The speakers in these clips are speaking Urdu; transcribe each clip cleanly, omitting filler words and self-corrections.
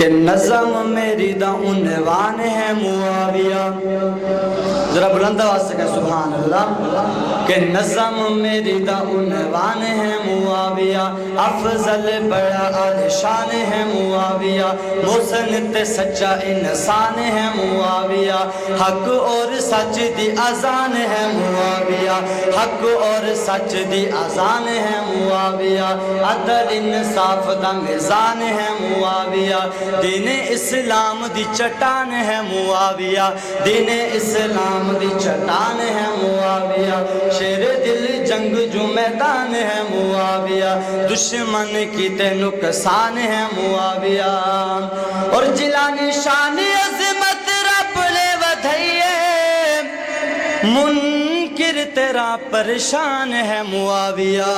کہ نظم میری دا عنوان ہے معاویہ. ذرا بلند آواز سے کہیں سبحان اللہ. کہ نظم میری دا عنوان ہے معاویہ، افضل بڑا عالی شان ہے معاویہ، محسن تے سچا انسان ہے معاویہ، حق اور سچ دی اذان ہے معاویہ، حق اور سچ دی اذان ہے معاویہ، عدل انصاف دا میزان ہے معاویہ، دین اسلام دی چٹان ہے معاویہ، دین اسلام دی چٹان ہے معاویہ، شیر دل جنگ جو میدان ہے معاویہ، دشمن کی تے نقصان ہے معاویہ، اور جلانی شان عظمت رب نے ودھائیے، منکر تیرا پریشان ہے معاویہ.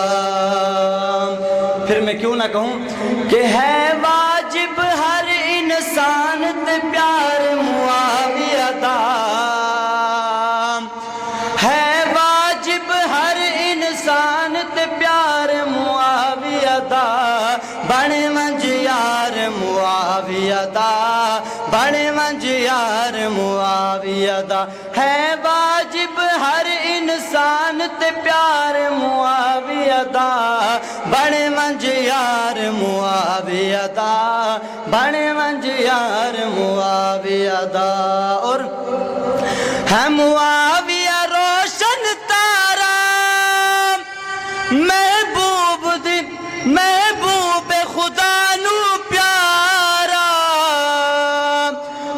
پھر میں کیوں نہ کہوں کہ ہے واجب ہر انسان تے پیار معاویہ دا، ہے واجب ہر انسان تے پیار معاویہ دا، بنے منج یار معاویہ دا، بنے منج یار معاویہ دا، ہے واجب ہر انسان تے پیار معاویہ دا، بنے منج یار معاویہ دا، بنے منج یار معاویہ دا. اور ہے معاویہ روشن تارا، محبوب خدا نو پیارا،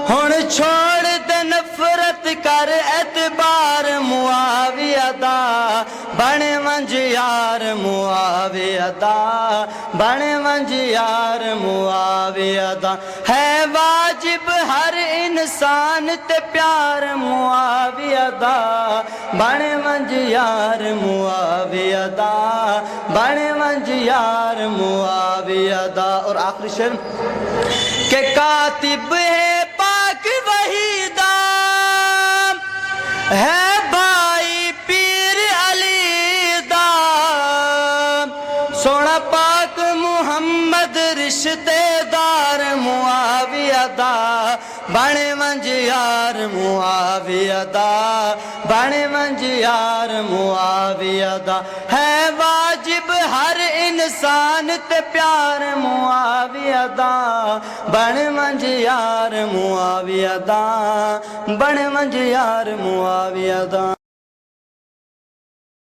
ہن چھوڑ دے نفرت کر اعتبار معاویہ دا، بنے منج یار معاویہ دا، بنے منج یار معاویہ دا، ہے واجب ہر انسان تے پیار معاویہ دا، بنے منج یار معاویہ دا، بنے منج یار معاویہ دا. اور آخری شعر کہ کاتب ہے پاک وحی دا، ہے بھائی پیر علی دا، سونا پاک محمد رشتے دار معاویہ دا، بنے منج یار معاویہ دا، بنے منج یار معاویہ دا، ہے واجب ہر انسان تے پیار معاویہ دا، بنے منج یار معاویہ دا، بنے منج یار معاویہ دا.